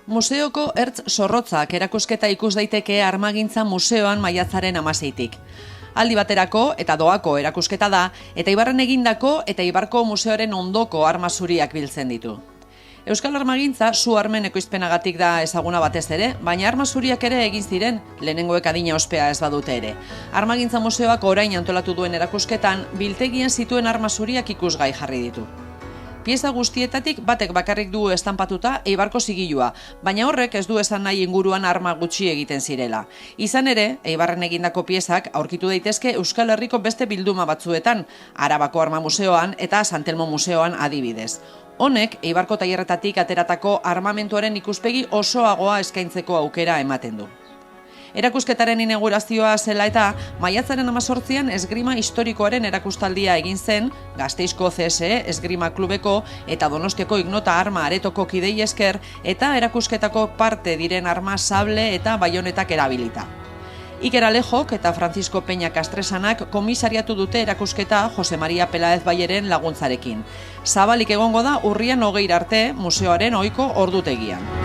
Museoko ertz zorrotzak erakusketa ikus daiteke Armagintza Museoan maiatzaren 16tik. Aldi baterako eta doako erakusketa da, eta Ibarren egindako eta Ibarko Museoaren ondoko arma zuriak biltzen ditu. Euskal Armagintza su armen ekoizpenagatik da ezaguna batez ere, baina arma zuriak ere egin ziren, lehenengoek adina ospea ez badute ere. Armagintza Museoak orain antolatu duen erakusketan, biltegian zituen arma zuriak ikusgai jarri ditu. Pieza guztietatik batek bakarrik du estanpatuta Eibarko zigilua, baina horrek ez du esan nahi inguruan arma gutxi egiten zirela. Izan ere, Eibarren egindako piezak aurkitu daitezke Euskal Herriko beste bilduma batzuetan, Arabako Arma Museoan eta San Telmo Museoan adibidez. Honek, Eibarko tailerretatik ateratako armamentuaren ikuspegi osoagoa eskaintzeko aukera ematen du. Erakusketaren inaugurazioa zela eta maiatzaren 18an esgrima historikoaren erakustaldia egin zen, Gasteizko CSE esgrima klubeko eta Donostiako Ignota arma aretoko kidei esker eta erakusketako parte diren arma sable eta baionetak erabilita. Iker Alejok eta Francisco Peña Castresanak komisariatu dute erakusketa Jose Maria Pelaez Baieren laguntzarekin. Zabalik egongo da urrian 20 arte museoaren ohiko ordutegian.